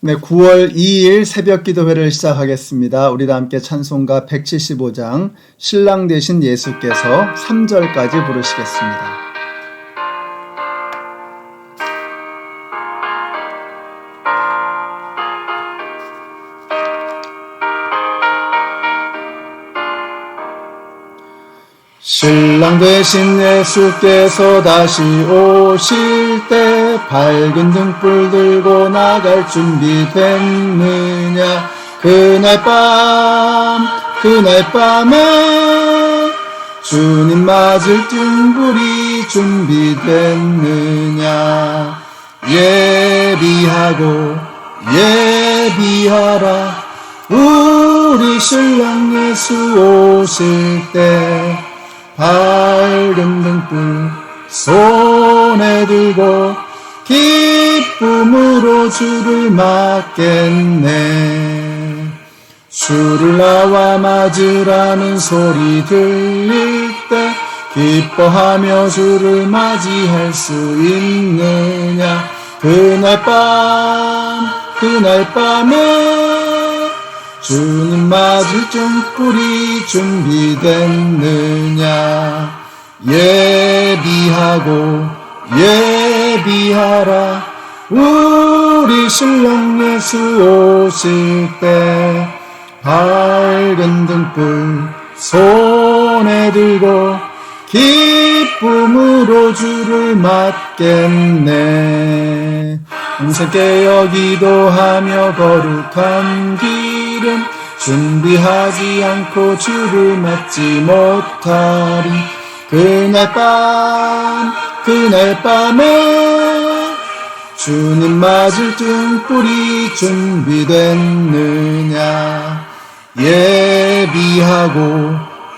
네, 9월 2일 새벽 기도회를 시작하겠습니다. 우리 다 함께 찬송가 175장 신랑 되신 예수께서 3절까지 부르시겠습니다. 신랑 되신 예수께서 다시 오실 때 밝은 등불 들고 나갈 준비 됐느냐. 그날 밤에 주님 맞을 등불이 준비됐느냐. 예비하라 우리 신랑 예수 오실 때 밝은 등불 손에 들고 기쁨으로 주를 맞겠네. 주를 나와 맞으라는 소리 들릴 때 기뻐하며 주를 맞이할 수 있느냐. 그날 밤에 주님 맞을 등불이 준비됐느냐. 예비하라 우리 신랑 예수 오실 때 밝은 등불 손에 들고 기쁨으로 주를 맞겠네. 밤새 깨어 기도하며 거룩한 길은 준비하지 않고 주를 맞지 못하리. 그날 밤에 주님 맞을 등불이 준비됐느냐.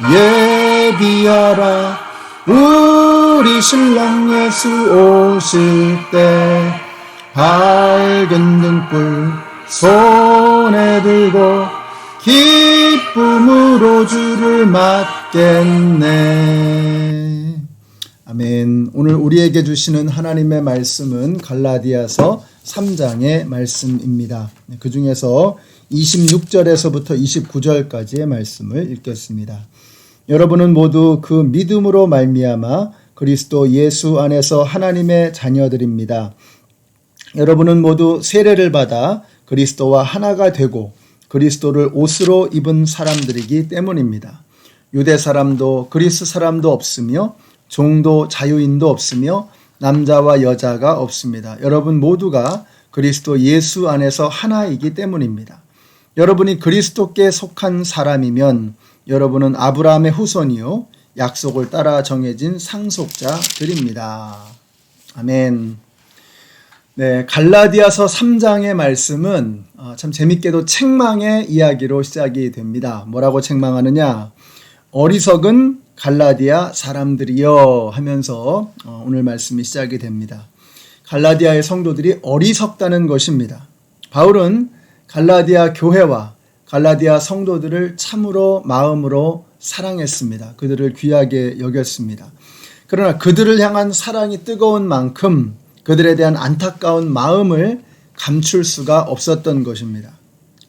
예비하라 우리 신랑 예수 오실 때 밝은 등불 손에 들고 기쁨으로 주를 맞겠네. 아멘. 오늘 우리에게 주시는 하나님의 말씀은 갈라디아서 3장의 말씀입니다. 그 중에서 26절에서부터 29절까지의 말씀을 읽겠습니다. 여러분은 모두 그 믿음으로 말미암아 그리스도 예수 안에서 하나님의 자녀들입니다. 여러분은 모두 세례를 받아 그리스도와 하나가 되고 그리스도를 옷으로 입은 사람들이기 때문입니다. 유대 사람도 그리스 사람도 없으며 종도 자유인도 없으며 남자와 여자가 없습니다. 여러분 모두가 그리스도 예수 안에서 하나이기 때문입니다. 여러분이 그리스도께 속한 사람이면 여러분은 아브라함의 후손이요 약속을 따라 정해진 상속자들입니다. 아멘. 네, 갈라디아서 3장의 말씀은 참 재밌게도 책망의 이야기로 시작이 됩니다. 뭐라고 책망하느냐? 어리석은 갈라디아 사람들이여 하면서 오늘 말씀이 시작이 됩니다. 갈라디아의 성도들이 어리석다는 것입니다. 바울은 갈라디아 교회와 갈라디아 성도들을 참으로 마음으로 사랑했습니다. 그들을 귀하게 여겼습니다. 그러나 그들을 향한 사랑이 뜨거운 만큼 그들에 대한 안타까운 마음을 감출 수가 없었던 것입니다.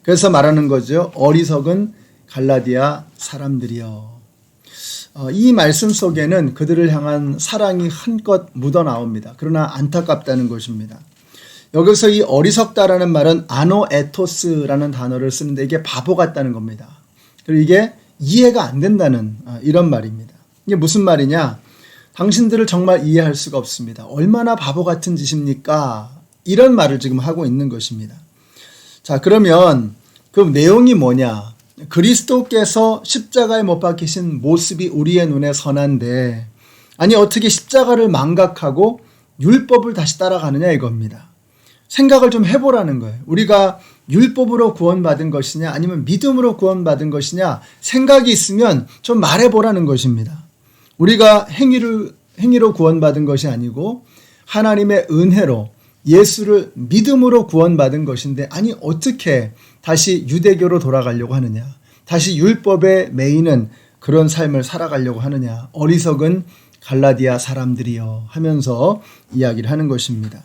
그래서 말하는 거죠. 어리석은 갈라디아 사람들이여. 이 말씀 속에는 그들을 향한 사랑이 한껏 묻어나옵니다. 그러나 안타깝다는 것입니다. 여기서 이 어리석다라는 말은 아노에토스라는 단어를 쓰는데 이게 바보 같다는 겁니다. 그리고 이게 이해가 안 된다는 이런 말입니다. 이게 무슨 말이냐? 당신들을 정말 이해할 수가 없습니다. 얼마나 바보 같은 짓입니까? 이런 말을 지금 하고 있는 것입니다. 자, 그러면 그 내용이 뭐냐? 그리스도께서 십자가에 못 박히신 모습이 우리의 눈에 선한데 아니 어떻게 십자가를 망각하고 율법을 다시 따라가느냐 이겁니다. 생각을 좀 해보라는 거예요. 우리가 율법으로 구원받은 것이냐 아니면 믿음으로 구원받은 것이냐 생각이 있으면 좀 말해보라는 것입니다. 우리가 행위로 구원받은 것이 아니고 하나님의 은혜로 예수를 믿음으로 구원받은 것인데 아니 어떻게 다시 유대교로 돌아가려고 하느냐. 다시 율법에 매이는 그런 삶을 살아가려고 하느냐. 어리석은 갈라디아 사람들이여 하면서 이야기를 하는 것입니다.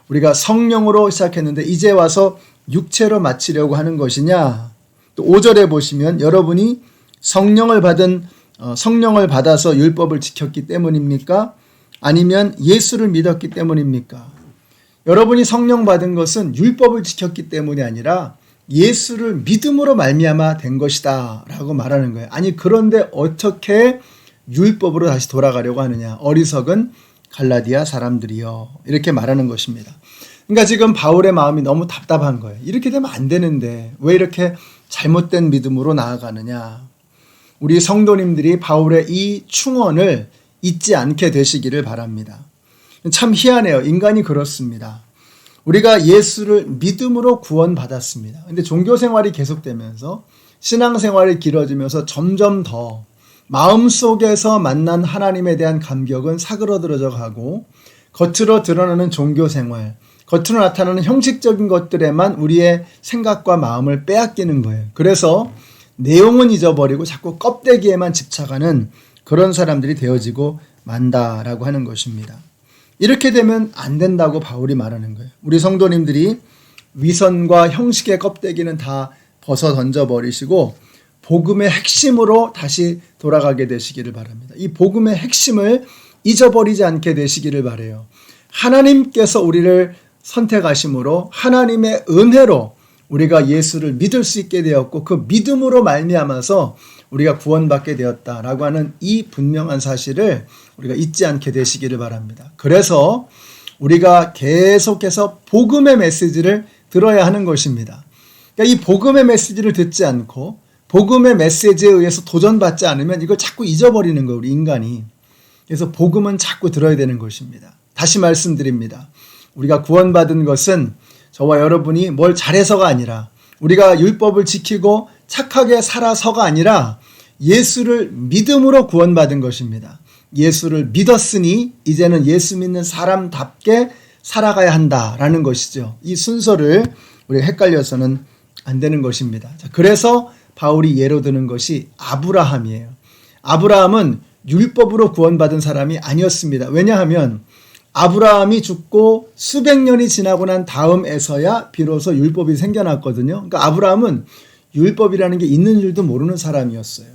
우리가 성령으로 시작했는데 이제 와서 육체로 마치려고 하는 것이냐? 또 5절에 보시면 여러분이 성령을 받아서 율법을 지켰기 때문입니까? 아니면 예수를 믿었기 때문입니까? 여러분이 성령 받은 것은 율법을 지켰기 때문이 아니라 예수를 믿음으로 말미암아 된 것이다 라고 말하는 거예요. 아니 그런데 어떻게 율법으로 다시 돌아가려고 하느냐? 어리석은 갈라디아 사람들이요. 이렇게 말하는 것입니다. 그러니까 지금 바울의 마음이 너무 답답한 거예요. 이렇게 되면 안 되는데 왜 이렇게 잘못된 믿음으로 나아가느냐? 우리 성도님들이 바울의 이 충언을 잊지 않게 되시기를 바랍니다. 참 희한해요. 인간이 그렇습니다. 우리가 예수를 믿음으로 구원받았습니다. 근데 종교생활이 계속되면서 신앙생활이 길어지면서 점점 더 마음속에서 만난 하나님에 대한 감격은 사그러들어져 가고 겉으로 드러나는 종교생활, 겉으로 나타나는 형식적인 것들에만 우리의 생각과 마음을 빼앗기는 거예요. 그래서 내용은 잊어버리고 자꾸 껍데기에만 집착하는 그런 사람들이 되어지고 만다라고 하는 것입니다. 이렇게 되면 안 된다고 바울이 말하는 거예요. 우리 성도님들이 위선과 형식의 껍데기는 다 벗어 던져버리시고 복음의 핵심으로 다시 돌아가게 되시기를 바랍니다. 이 복음의 핵심을 잊어버리지 않게 되시기를 바라요. 하나님께서 우리를 선택하심으로 하나님의 은혜로 우리가 예수를 믿을 수 있게 되었고 그 믿음으로 말미암아서 우리가 구원받게 되었다라고 하는 이 분명한 사실을 우리가 잊지 않게 되시기를 바랍니다. 그래서 우리가 계속해서 복음의 메시지를 들어야 하는 것입니다. 그러니까 이 복음의 메시지를 듣지 않고 복음의 메시지에 의해서 도전받지 않으면 이걸 자꾸 잊어버리는 거예요, 우리 인간이. 그래서 복음은 자꾸 들어야 되는 것입니다. 다시 말씀드립니다. 우리가 구원받은 것은 저와 여러분이 뭘 잘해서가 아니라 우리가 율법을 지키고 착하게 살아서가 아니라 예수를 믿음으로 구원받은 것입니다. 예수를 믿었으니 이제는 예수 믿는 사람답게 살아가야 한다라는 것이죠. 이 순서를 우리가 헷갈려서는 안 되는 것입니다. 그래서 바울이 예로 드는 것이 아브라함이에요. 아브라함은 율법으로 구원받은 사람이 아니었습니다. 왜냐하면 아브라함이 죽고 수백 년이 지나고 난 다음에서야 비로소 율법이 생겨났거든요. 그러니까 아브라함은 율법이라는 게 있는 줄도 모르는 사람이었어요.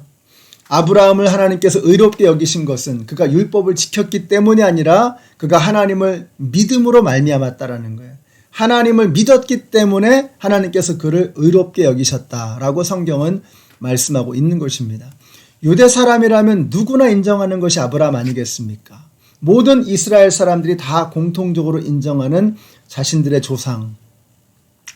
아브라함을 하나님께서 의롭게 여기신 것은 그가 율법을 지켰기 때문이 아니라 그가 하나님을 믿음으로 말미암았다라는 거예요. 하나님을 믿었기 때문에 하나님께서 그를 의롭게 여기셨다라고 성경은 말씀하고 있는 것입니다. 유대 사람이라면 누구나 인정하는 것이 아브라함 아니겠습니까? 모든 이스라엘 사람들이 다 공통적으로 인정하는 자신들의 조상,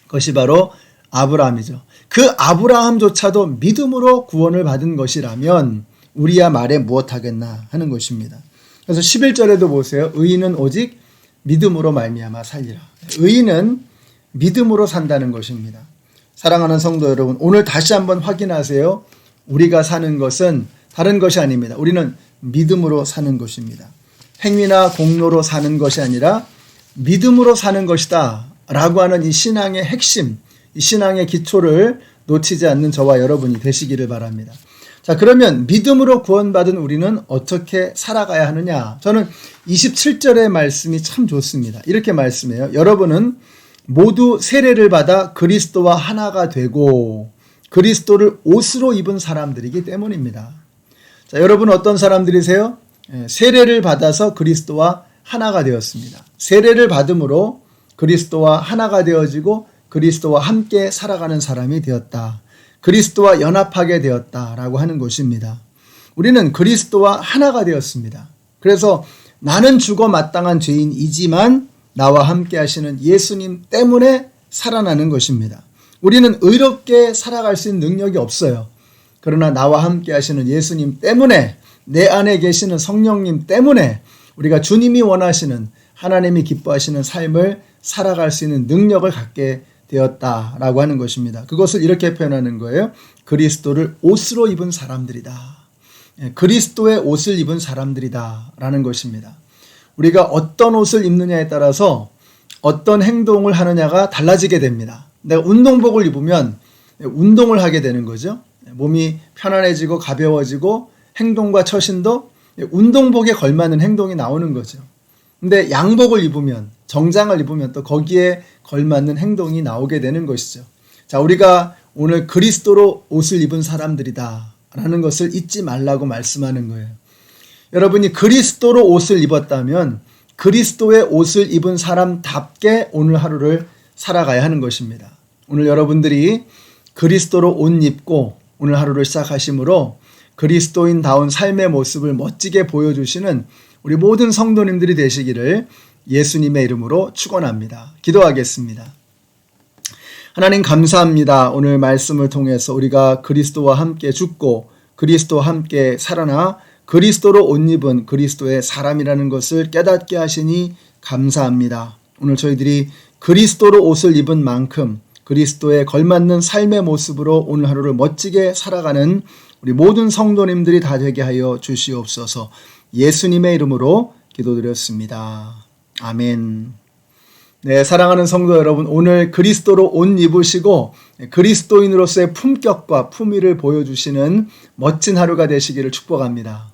그것이 바로 아브라함이죠. 그 아브라함조차도 믿음으로 구원을 받은 것이라면 우리야 말에 무엇하겠나 하는 것입니다. 그래서 11절에도 보세요. 의인은 오직 믿음으로 말미암아 살리라. 의인은 믿음으로 산다는 것입니다. 사랑하는 성도 여러분, 오늘 다시 한번 확인하세요. 우리가 사는 것은 다른 것이 아닙니다. 우리는 믿음으로 사는 것입니다. 행위나 공로로 사는 것이 아니라 믿음으로 사는 것이다 라고 하는 이 신앙의 핵심, 이 신앙의 기초를 놓치지 않는 저와 여러분이 되시기를 바랍니다. 자, 그러면 믿음으로 구원받은 우리는 어떻게 살아가야 하느냐? 저는 27절의 말씀이 참 좋습니다. 이렇게 말씀해요. 여러분은 모두 세례를 받아 그리스도와 하나가 되고 그리스도를 옷으로 입은 사람들이기 때문입니다. 자, 여러분 어떤 사람들이세요? 세례를 받아서 그리스도와 하나가 되었습니다. 세례를 받음으로 그리스도와 하나가 되어지고 그리스도와 함께 살아가는 사람이 되었다. 그리스도와 연합하게 되었다라고 하는 것입니다. 우리는 그리스도와 하나가 되었습니다. 그래서 나는 죽어 마땅한 죄인이지만 나와 함께 하시는 예수님 때문에 살아나는 것입니다. 우리는 의롭게 살아갈 수 있는 능력이 없어요. 그러나 나와 함께 하시는 예수님 때문에, 내 안에 계시는 성령님 때문에 우리가 주님이 원하시는, 하나님이 기뻐하시는 삶을 살아갈 수 있는 능력을 갖게 되었다라고 하는 것입니다. 그것을 이렇게 표현하는 거예요. 그리스도를 옷으로 입은 사람들이다. 그리스도의 옷을 입은 사람들이다 라는 것입니다. 우리가 어떤 옷을 입느냐에 따라서 어떤 행동을 하느냐가 달라지게 됩니다. 내가 운동복을 입으면 운동을 하게 되는 거죠. 몸이 편안해지고 가벼워지고 행동과 처신도 운동복에 걸맞는 행동이 나오는 거죠. 근데 양복을 입으면, 정장을 입으면 또 거기에 걸맞는 행동이 나오게 되는 것이죠. 자, 우리가 오늘 그리스도로 옷을 입은 사람들이다 라는 것을 잊지 말라고 말씀하는 거예요. 여러분이 그리스도로 옷을 입었다면 그리스도의 옷을 입은 사람답게 오늘 하루를 살아가야 하는 것입니다. 오늘 여러분들이 그리스도로 옷 입고 오늘 하루를 시작하심으로 그리스도인다운 삶의 모습을 멋지게 보여주시는 우리 모든 성도님들이 되시기를 예수님의 이름으로 축원합니다. 기도하겠습니다. 하나님 감사합니다. 오늘 말씀을 통해서 우리가 그리스도와 함께 죽고 그리스도와 함께 살아나 그리스도로 옷 입은 그리스도의 사람이라는 것을 깨닫게 하시니 감사합니다. 오늘 저희들이 그리스도로 옷을 입은 만큼 그리스도에 걸맞는 삶의 모습으로 오늘 하루를 멋지게 살아가는 우리 모든 성도님들이 다 되게 하여 주시옵소서. 예수님의 이름으로 기도드렸습니다. 아멘. 네, 사랑하는 성도 여러분, 오늘 그리스도로 옷 입으시고 그리스도인으로서의 품격과 품위를 보여주시는 멋진 하루가 되시기를 축복합니다.